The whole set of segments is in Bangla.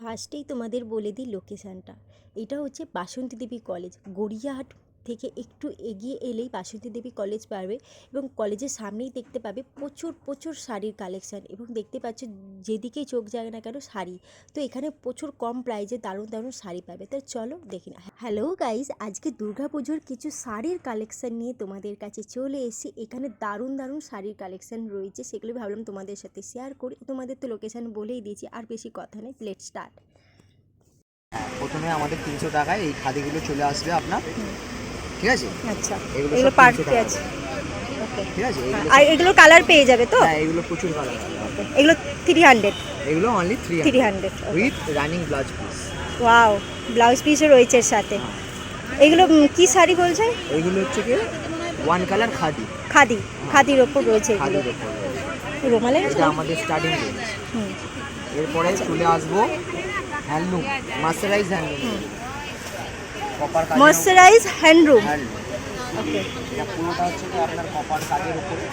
ফার্স্টেই তোমাদের বলে দিই লোকেশানটা। এটা হচ্ছে বাসন্তী দেবী কলেজ, গড়িয়াহাট থেকে একটু এগিয়ে এলেই বাসন্তী দেবী কলেজ পাবে এবং কলেজের সামনেই দেখতে পাবে প্রচুর প্রচুর শাড়ির কালেকশান এবং দেখতে পাচ্ছ যেদিকেই চোখ যায় না কেন শাড়ি। তো এখানে প্রচুর কম প্রাইজে দারুণ দারুণ শাড়ি পাবে। তো চলো দেখি না। হ্যালো গাইজ, আজকে দুর্গাপুজোর কিছু শাড়ির কালেকশান নিয়ে তোমাদের কাছে চলে এসেছি। এখানে দারুণ দারুণ শাড়ির কালেকশান রয়েছে, সেগুলো ভাবলাম তোমাদের সাথে শেয়ার করি। তোমাদের তো লোকেশান বলেই দিয়েছি, আর বেশি কথা নেই, লেটস স্টার্ট। প্রথমে আমাদের 300 টাকায় এই খাদিগুলো চলে আসবে আপনার, ঠিক আছে? আচ্ছা, এগুলো পার্ট পার্টি আছে, ওকে, ঠিক আছে? আর এগুলো কালার পেয়ে যাবে তো? হ্যাঁ, এগুলো প্রচুর কালার আছে। এগুলো 300, এগুলো only 300 with running blouse piece. Wow, blouse পিসও রয়েছে এর সাথে। এগুলো কি শাড়ি বলছেন? এগুলো হচ্ছে কি ওয়ান কালার খাদি, খাদির ওপর রয়েছে এগুলো। খাদির উপর রোমালের এটা আমাদের স্টার্টিং রেঞ্জ। এরপরে চলে আসবো হ্যান্ডলুম, মার্সারাইজ হ্যান্ডলুম, কপার কাজ, ময়শ্চারাইজ হ্যান্ডলুম। ওকে, এটা পুরোটা হচ্ছে কি আপনার কপার কাজের উপরে।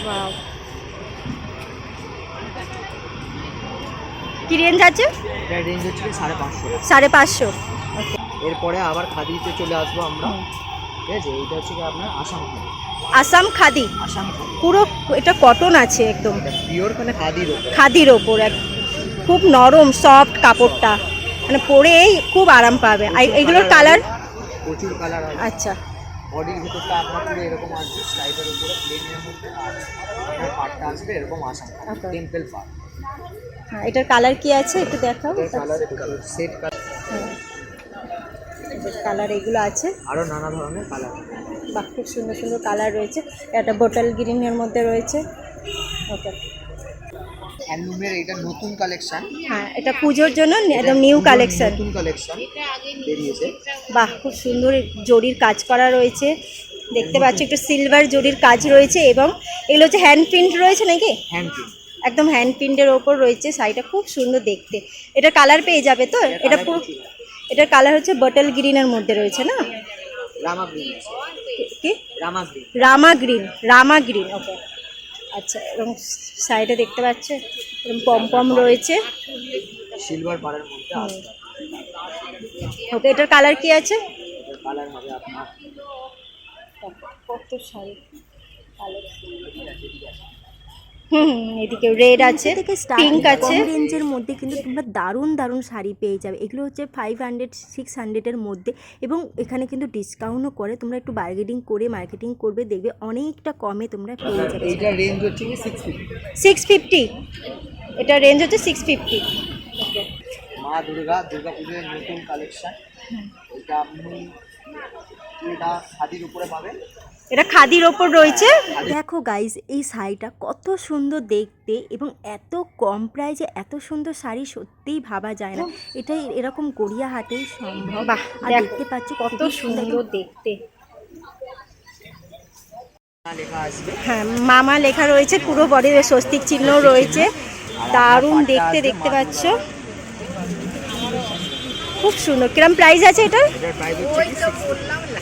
ওয়াও, কি রেঞ্জ আছে? এটা রেঞ্জ হচ্ছে 550 550। এরপরে আবার খাদিতে চলে আসবো আমরা, ঠিক আছে? এইটা হচ্ছে কি আপনার আসাম খাদি। আসাম খাদি, পুরো এটা কটন আছে একদম, পিওর মানে খাদির ওপর খুব নরম সফট কাপড়টা, মানে পরেই খুব আরাম পাবে। আর এগুলোর কালার প্রচুর কালার আছে। আচ্ছা, বডির ভিতরটা আপনার পুরো এরকম আসবে, স্লাইডের উপরে প্লেনের মধ্যে আপনার পাটটা আসবে এরকম আসাম টেম্পল পাট। হ্যাঁ, এটার কালার কি আছে একটু দেখাও। কালার সেট কালার, কালার এগুলো আছে, আরো নানা ধরনের কালার। বাহ, খুব সুন্দর সুন্দর কালার রয়েছে। একটা বোটল গ্রিনের মধ্যে রয়েছে। ওকে, হ্যান্ডলুমের এটা নতুন কালেকশন। হ্যাঁ, এটা পুজোর জন্য একদম নিউ কালেকশন, নতুন কালেকশন বেরিয়েছে। বাহ, খুব সুন্দর জরির কাজ করা রয়েছে, দেখতে পাচ্ছি একটু সিলভার জরির কাজ রয়েছে এবং এগুলো হচ্ছে হ্যান্ড প্রিন্ট রয়েছে নাকি? হ্যান্ড প্রিন্ট, একদম হ্যান্ড প্রিন্টের ওপর রয়েছে। শাড়িটা খুব সুন্দর দেখতে। এটা কালার পেয়ে যাবে তো? এটা পুরো, এটার কালার হচ্ছে বটল গ্রিনের মধ্যে রয়েছে না? রামা গ্রিন, কি রামা গ্রিন। ওকে, আচ্ছা। এবং সাইডে দেখতে পাচ্ছ এরকম পম রয়েছে, সিলভার পাড়ের মধ্যে আসবে। ওকে, এটার কালার কি আছে? এটার কালার হবে আপনার কত শাড়ি এদিকে রেড আছে, পিঙ্ক আছে। কম রেঞ্জের মধ্যে কিন্তু তোমরা দারুণ দারুণ শাড়ি পেয়ে যাবে। এগুলো হচ্ছে 500-600-এর মধ্যে এবং এখানে কিন্তু ডিসকাউন্টও করে। তোমরা একটু বার্গেনিং করে মার্কেটিং করবে, দেখবে অনেকটা কমে তোমরা পেয়ে যাবে। এইটা রেঞ্জ হচ্ছে 650। এটা রেঞ্জ হচ্ছে 650। ওকে, মা দুর্গাপুজোর নতুন কালেকশন। এটা আপনি এটা খাদির উপরে পাবেন, এটা খাদির ওপর রয়েছে। দেখো গাইজ, এই শাড়িটা কত সুন্দর দেখতে এবং এত কম প্রাইসে এত সুন্দর শাড়ি সত্যিই ভাবা যায় না। এটাই এরকম গড়িয়াহাটেই সম্ভব। আর দেখতে পাচ্ছ কত সুন্দর দেখতে। লেখা আসবে, হ্যাঁ, মামা লেখা রয়েছে, পুরো বডিতে স্বস্তিক চিহ্ন রয়েছে, দারুণ দেখতে। দেখতে পাচ্ছ খুব সুন্দর। কিরম প্রাইস আছে এটার?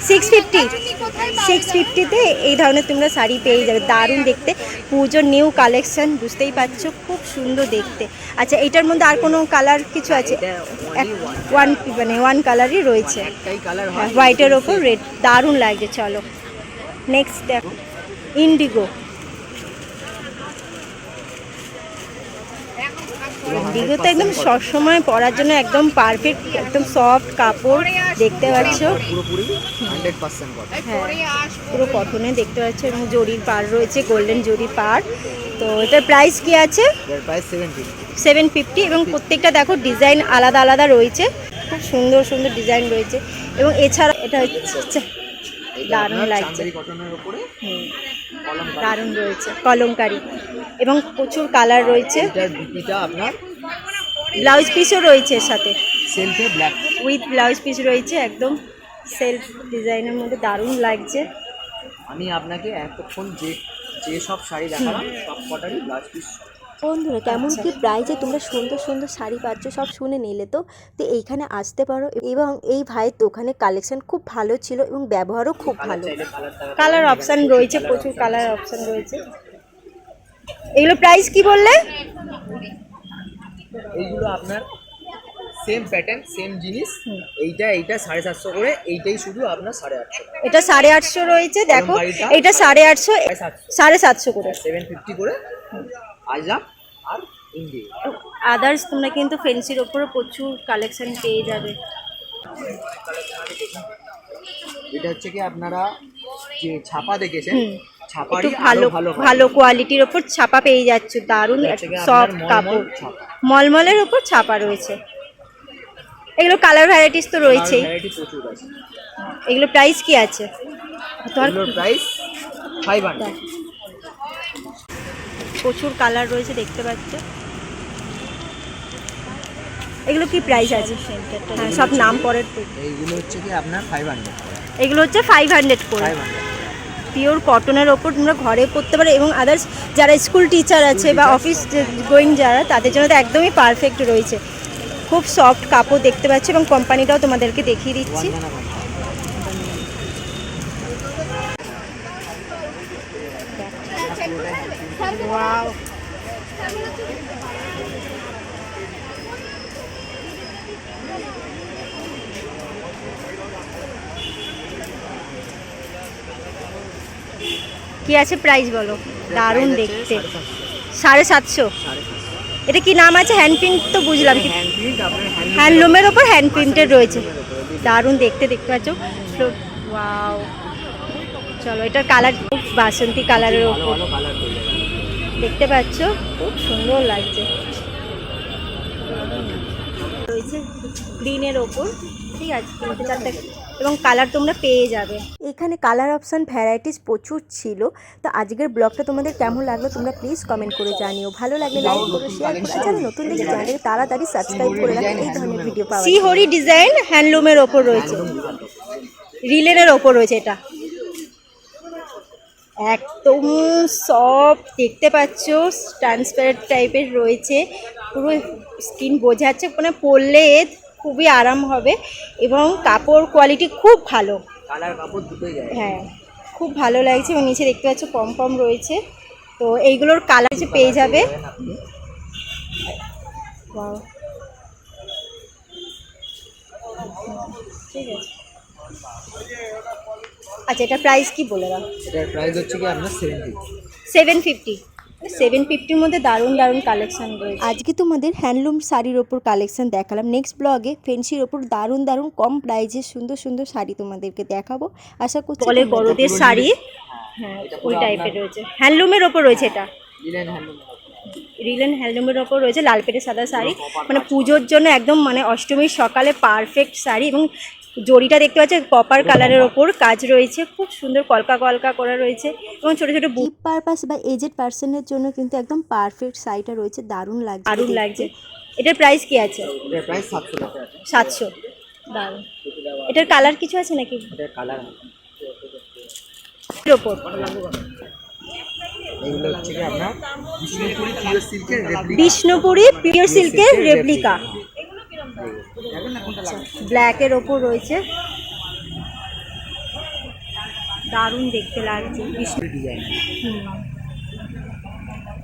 650তে এই ধরনের তোমরা শাড়ি পেয়ে যাবে, দারুণ দেখতে। পুজোর নিউ কালেকশন, বুঝতেই পারছো খুব সুন্দর দেখতে। আচ্ছা, এটার মধ্যে আর কোনো কালার কিছু আছে? ওয়ান কালারই রয়েছে, হোয়াইটের ওপর রেড, দারুণ লাগছে। চলো নেক্সট দেখো, ইন্ডিগো তো একদম সবসময় পরার জন্য একদম পারফেক্ট, একদম সফট কাপড়। দেখতে পাচ্ছ পুরোপুরি 100% কটন। হ্যাঁ, পুরো কটনে দেখতে পাচ্ছ এবং জরির পাড় রয়েছে, গোল্ডেন জরির পাড়। তো এটার প্রাইস কি আছে? এর প্রাইস 750 এবং প্রত্যেকটা দেখো ডিজাইন আলাদা আলাদা রয়েছে, খুব সুন্দর সুন্দর ডিজাইন রয়েছে। এবং এছাড়া এটা হচ্ছে দারুণ লাগছে, কটনের উপরে দারুণ রয়েছে, কলমকারি এবং প্রচুর কালার রয়েছে। এটা আপনার ব্লাউজ পিসও রয়েছে এর সাথে, সেলফে ব্ল্যাক উইথ ব্লাউজ পিস রয়েছে, একদম সেলফ ডিজাইনের মধ্যে দারুণ লাগছে। আমি আপনাকে এতক্ষণ যে সব শাড়ি দেখালাম সব কটারই ব্লাউজ পিস। বন্ধুরা, কেমন কি প্রাইজে তোমরা সুন্দর সুন্দর শাড়ি পাচ্ছ সব শুনে নিলে তো এইখানে আসতে পারো। এবং এই ভাইয়ের দোকানে কালেকশন খুব ভালো ছিল এবং ব্যবহারও খুব ভালো। কালার অপশান রয়েছে, প্রচুর কালার অপশান রয়েছে। এগুলো প্রাইস কি বললে? এইগুলো আপনার সেম প্যাটার্ন সেম জিনিস, এইটা 750 করে, এইটাই শুধু আপনার 850। এটা 850 রয়েছে, দেখো বাড়িটা এটা 850, 750 করে, 750 করে আজলাম আর ইন্ডিয়া। আদার্স তোমরা কিন্তু ফেন্সির ওপরে প্রচুর কালেকশন পেয়ে যাবে। এটা হচ্ছে কি আপনারা যে ছাপা দেখেছেন, একটু ছাপারই ভালো ভালো ভালো কোয়ালিটির ওপর ছাপা পেয়ে যাচ্ছ, দারুণ সফট কাপড়, মলমলের ওপর ছাপা রয়েছে। এগুলো কালার ভ্যারাইটিস তো রয়েছেই। ভ্যারাইটি প্রচুর আছে। এগুলো প্রাইস কি আছে? এগুলোর প্রাইস 500। প্রচুর কালার রয়েছে দেখতে পাচ্ছ। এগুলো কি প্রাইস আছে? হ্যাঁ, সব নাম পরের তো। এইগুলো হচ্ছে কি আপনার 500। এগুলো হচ্ছে 500 করে, 500 পিওর কটনের ওপর তোমরা ঘরে পরতে পারো। এবং আদার্স যারা স্কুল টিচার আছে বা অফিস গোয়িং যারা, তাদের জন্য তো একদমই পারফেক্ট রয়েছে। খুব সফট কাপড় দেখতে পাচ্ছ এবং কোম্পানিটাও তোমাদেরকে দেখিয়ে দিচ্ছি। ওয়াও, কি আছে প্রাইস বলো? দারুণ দেখতে, 750। এটা কি নাম আছে? হ্যান্ড প্রিন্ট তো বুঝলাম, কি হ্যান্ড প্রিন্ট আপনার হ্যান্ডলুমের ওপর হ্যান্ড প্রিন্টেড রয়েছে, দারুণ দেখতে পাচ্ছ। ওয়াও, চলো এটার কালার খুব বাসন্তী কালারের ওপর ভালো কালার পেয়ে যাবেন। দেখতে পাচ্ছ, খুব সুন্দর লাগছে। রয়েছে গ্রিনের ওপর, ঠিক আছে, 3-4টা এবং কালার তোমরা পেয়ে যাবে। এখানে কালার অপশান ভ্যারাইটিস প্রচুর ছিল। তো আজকের ব্লগটা তোমাদের কেমন লাগলো তোমরা প্লিজ কমেন্ট করে জানিও। ভালো লাগলে লাইক করো, শেয়ার করো, যারা নতুন দেখে চ্যানেলটাকে তাড়াতাড়ি সাবস্ক্রাইব করে রাখো এই ধরনের ভিডিও পাওয়া। শ্রীহরি ডিজাইন হ্যান্ডলুমের ওপর রয়েছে, রিলেনের ওপর রয়েছে। এটা একদম সফট দেখতে পাচ্ছ, ট্রান্সপারেন্ট টাইপের রয়েছে, পুরো স্কিন বোঝা যাচ্ছে, মানে পরলে খুবই আরাম হবে এবং কাপড় কোয়ালিটি খুব ভালো, কালার কাপড় দুটোই যায়। হ্যাঁ খুব ভালো লাগছে। এবং নিচে দেখতে পাচ্ছ পম পম রয়েছে। তো এইগুলোর কালার পেয়ে যাবে। Wow, ঠিক আছে। আচ্ছা, এটা প্রাইস কি বলে দাও? এটার প্রাইস হচ্ছে কি আপনার 750। 750-র মধ্যে দারুণ দারুণ কালেকশন রয়েছে। আজকে তোমাদের হ্যান্ডলুম শাড়ির ওপর কালেকশন দেখালাম। নেক্সট ব্লগে ফেন্সির ওপর দারুণ দারুণ কম প্রাইজে সুন্দর সুন্দর শাড়ি তোমাদেরকে দেখাবো। আশা করছি বলে বড়দের শাড়ি, হ্যাঁ ওই টাইপের রয়েছে, হ্যান্ডলুমের ওপর রয়েছে। এটা রিলেন হ্যান্ডলুমের ওপর রয়েছে, লাল পেটে সাদা শাড়ি, মানে পুজোর জন্য একদম, মানে অষ্টমীর সকালে পারফেক্ট শাড়ি। এবং জড়িটা দেখতে পাচ্ছি কপার কালারের ওপর কাজ রয়েছে, খুব সুন্দর কলকা কলকা করা রয়েছে। এবং ছোটো ছোটো গিফট পারপাস বা এজেড পার্সনের জন্য কিন্তু একদম পারফেক্ট শাড়িটা রয়েছে, দারুণ লাগছে, দারুণ লাগছে। এটার প্রাইস কি আছে? এটার প্রাইস 700 টাকা। 700, দারুণ। এটার কালার কিছু আছে নাকি? এটার কালার ওপর এইগুলো হচ্ছে কি আপনার বিষ্ণুপুরি পিওর সিল্কের রেপ্লিকা। বিষ্ণুপুরি পিওর সিল্কের রেপ্লিকা, ব্ল্যাকের ওপর রয়েছে, দারুণ দেখতে লাগছে। বিষ্ণু ডিজাইন।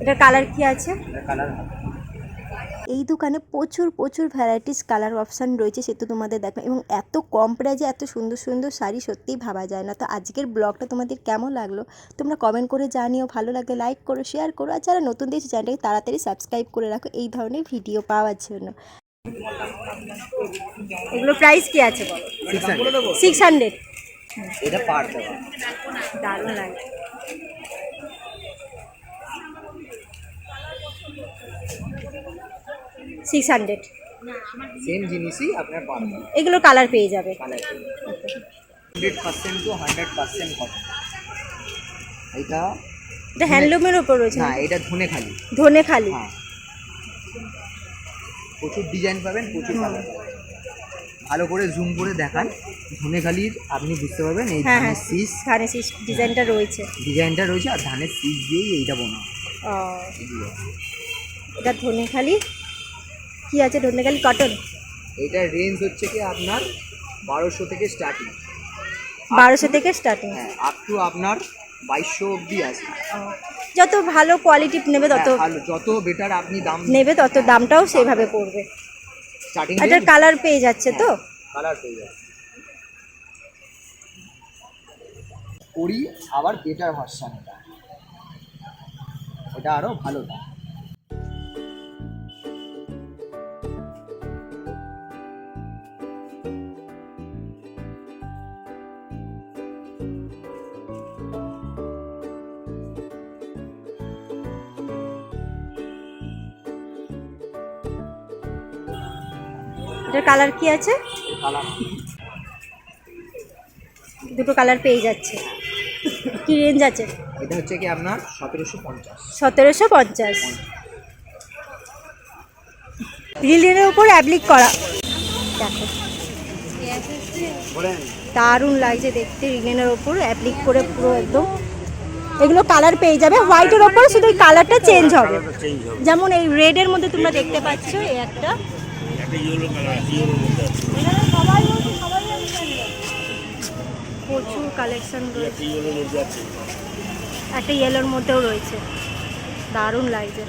এটার কালার কি আছে? এটা কালার এই দোকানে প্রচুর প্রচুর ভ্যারাইটিস কালার অপশান রয়েছে, সে তো তোমাদের দেখো। এবং এত কম প্রাইজে এত সুন্দর সুন্দর শাড়ি সত্যিই ভাবা যায় না। তো আজকের ব্লগটা তোমাদের কেমন লাগলো তোমরা কমেন্ট করে জানিও। ভালো লাগলে লাইক করো, শেয়ার করো, আর যারা নতুন দেখছো চ্যানেলটাকে তাড়াতাড়ি সাবস্ক্রাইব করে রাখো এই ধরনের ভিডিও পাওয়ার জন্য। এগুলো প্রাইস কি আছে বলো? 600। এটা পার দেওয়া, দারুণ লাগে। সেম জিনিসই আপনার পার দেওয়া। এগুলো কালার পেয়ে যাবে। Colour 100% to 100% cotton. এটা এটা হ্যান্ডলুমের ওপর রয়েছে না, এটা ধনেখালি। ধনেখালি, হ্যাঁ, প্রচুর ডিজাইন পাবেন, প্রচুর কালার পাবেন। ভালো করে জুম করে দেখান, ধনেখালির আপনি বুঝতে পারবেন এই হ্যাঁ ধানের শীষ, ধানের শীষ ডিজাইনটা রয়েছে, ডিজাইনটা রয়েছে, আর ধানের শীষ দিয়েই এইটা বোনা। এটা ধনেখালি কি আছে? ধনেখালি কটন। এইটার রেঞ্জ হচ্ছে কি আপনার 1200 থেকে স্টার্টিং। 1200 থেকে স্টার্টিং, হ্যাঁ, আপ টু আপনার 2200 অবধি আছে। যত ভালো কোয়ালিটি নেবে তত ভালো, যত বেটার আপনি দাম নেবে তত দামটাও সেভাবে পড়বে। স্টার্টিং এটার কালার পেয়ে যাচ্ছে তো, কালার পেয়ে যাবে। করি আবার বেটার ভার্সন, এটা আরো ভালো দাম। এটার কালার কি আছে? কালার দুটো কালার পেয়ে যাচ্ছে। কি রেঞ্জ আছে? এটা হচ্ছে কি আপনার 1750। 1750। রিলের উপর অ্যাপ্লিক করা, দেখো দারুণ লাগছে দেখতে। রিলেনের ওপর অ্যাপ্লিক করে পুরো একদম, এগুলো কালার পেয়ে যাবে। হোয়াইটের ওপর শুধু এই কালারটা চেঞ্জ হবে, যেমন এই রেডের মধ্যে তোমরা দেখতে পাচ্ছ এই একটা প্রচুর কালেকশন রয়েছে, একটা ইয়েলোর মধ্যেও রয়েছে, দারুণ লাগছে।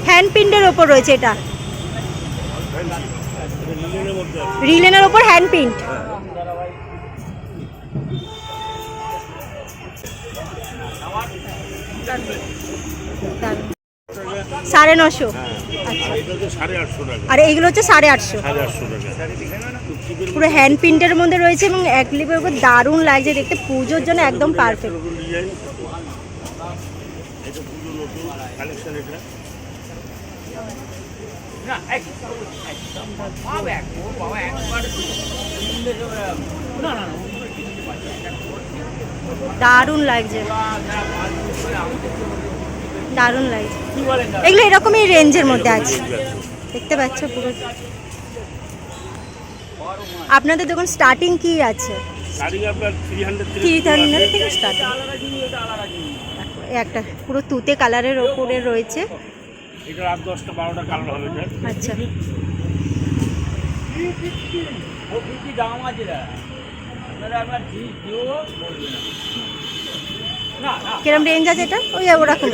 হ্যান্ড প্রিন্টের ওপর রয়েছে, এটা রিলেনের ওপর হ্যান্ড প্রিন্ট। দারুণ। 950। আর এইগুলো হচ্ছে 850। পুরো হ্যান্ড প্রিন্টের মধ্যে রয়েছে এবং এক লিপের উপর দারুণ লাগছে দেখতে, পুজোর জন্য একদম পারফেক্ট। দারুণ লাগছে, দারুণ লাগছে। এগুলো এরকমই রেঞ্জের মধ্যে আছে, দেখতে পাচ্ছ পুরো। আপনাদের দোকান স্টার্টিং কি আছে? 300 থেকে স্টার্টিং। একটা পুরো তুতে কালারের ওপরে রয়েছে, এটা আর 10টা 12টা কালার হবে এটা। আচ্ছা ও কি দাম আছে রে? আপনারা একবার দিও বলবেন না। কিরম রেঞ্জ আছে এটা? ওই ওরকম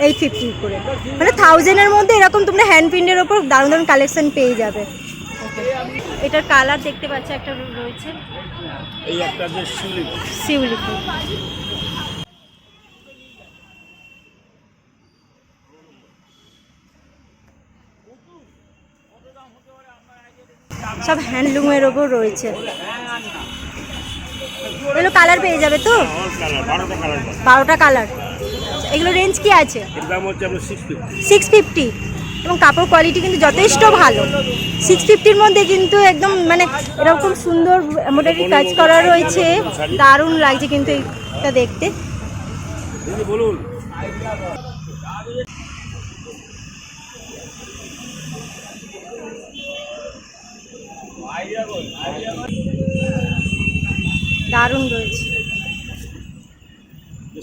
850 করে, মানে 1000-এর মধ্যে এরকম তোমরা হ্যান্ড প্রিন্টের ওপর দারুণ দারুণ কালেকশন পেয়ে যাবে। এটার কালার দেখতে পাচ্ছ একটা রয়েছে, এই একটা যে শিউলি ফুল। সব হ্যান্ডলুমের ওপর রয়েছে, এগুলো কালার পেয়ে যাবে তো? 12টা কালার। এগুলো রেঞ্জ কি আছে? এর দাম হচ্ছে আপনার 650। এবং কাপড় কোয়ালিটি কিন্তু যথেষ্ট ভালো। 650-র মধ্যে কিন্তু একদম মানে এরকম সুন্দর এমব্রয়ডারি কাজ করা রয়েছে, দারুণ লাগছে কিন্তু এইটা দেখতে। বলুন দারুণ রয়েছে।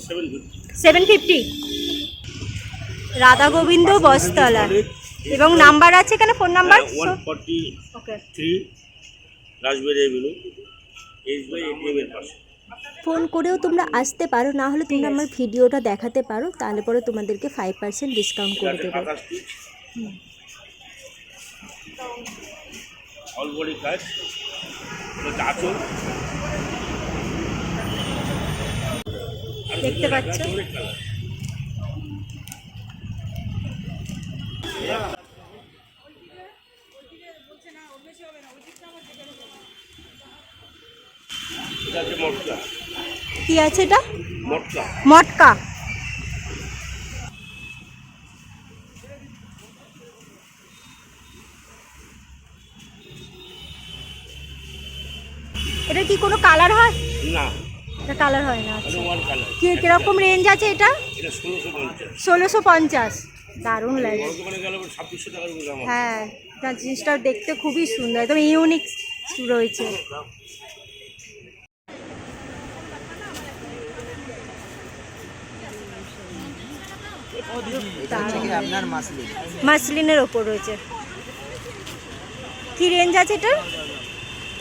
750। 750। রাধা গোবিন্দ বস্তলা এবং নাম্বার আছে এখানে, ফোন নাম্বার 143 রাজবাড়ী এভিনিউ, এসবিআই এটিএম এর পাশে। ফোন করেও তোমরা আসতে পারো, না হলে তোমরা আমার ভিডিওটা দেখাতে পারো, তাহলে পরে তোমাদেরকে 5% ডিসকাউন্ট করে দেবো। অল বডি কাজ, আঁচল দেখতে পাচ্ছ মটকা। কি আছে এটা? মটকা। মটকা। এটা কি কোনো কালার হয়? না, এটা কালার হয় না। আচ্ছা, ওয়ান কালার। কি কিরকম রেঞ্জ আছে এটা? এটা 1650। 1650। দারুণ লাগে। বড় দোকানে গেলে 2600 টাকার দাম। হ্যাঁ, তার জিনিসটা দেখতে খুবই সুন্দর, একদম ইউনিক রয়েছে। এটা হচ্ছে কি আপনার মাসলিন। মাসলিনের ওপর রয়েছে। কি রেঞ্জ আছে এটার?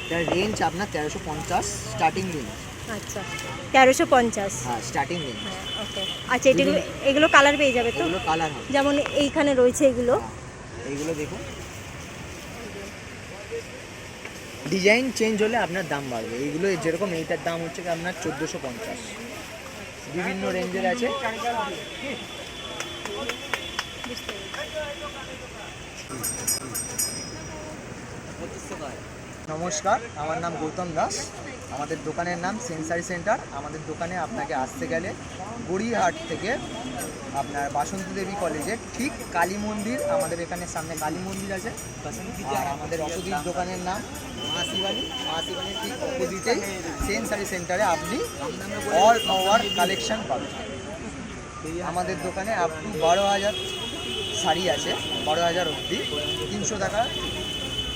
এটার রেঞ্জ আপনার 1350 স্টার্টিং রেঞ্জ। আচ্ছা 1350। হ্যাঁ স্টার্টিং রেঞ্জ। হ্যাঁ ওকে। আচ্ছা এগুলো কালার পেয়ে যাবে তো? এগুলো কালার হবে। যেমন এইখানে রয়েছে এগুলো। এইগুলো দেখুন, ডিজাইন চেঞ্জ হলে আপনার দাম বাড়বে। এইগুলো যেরকম এইটার দাম হচ্ছে কি আপনার 1450, বিভিন্ন রেঞ্জের আছে। নমস্কার, আমার নাম গৌতম দাস। আমাদের দোকানের নাম সেন্সারি সেন্টার। আমাদের দোকানে আপনাকে আসতে গেলে গড়িয়াহাট থেকে আপনার বাসন্তী দেবী কলেজের ঠিক কালী মন্দির, আমাদের এখানে সামনে কালী মন্দির আছে। আর আমাদের অপোজিট দোকানের নাম মা শিবানী। মা শিবানীর ঠিক অপোজিটেই সেন্সারি সেন্টারে আপনি অল ওভার কালেকশন পাবেন। আমাদের দোকানে আপ টু 12,000 শাড়ি আছে, 12,000 অবধি। 300 টাকা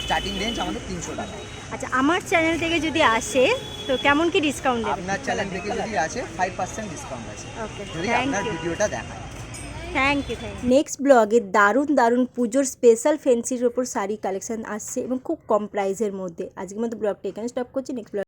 স্টার্টিং রেঞ্জ, আমাদের 300 টাকা। আচ্ছা আমার চ্যানেল থেকে যদি আসে তো কেমন কি ডিসকাউন্ট দেবেন? আপনার চ্যানেল থেকে যদি আছে 5% ডিসকাউন্ট আছে ওকে, যদি থ্যাংক আপনার ইউ। ভিডিওটা দেখায়। Thank you. নেক্সট ব্লগে দারুণ পুজোর স্পেশাল ফ্যান্সির ওপর শাড়ি কালেকশন আসছে এবং খুব কম প্রাইসের মধ্যে। আজকের মতো ব্লগটা এখানে স্টপ করছি। Next blog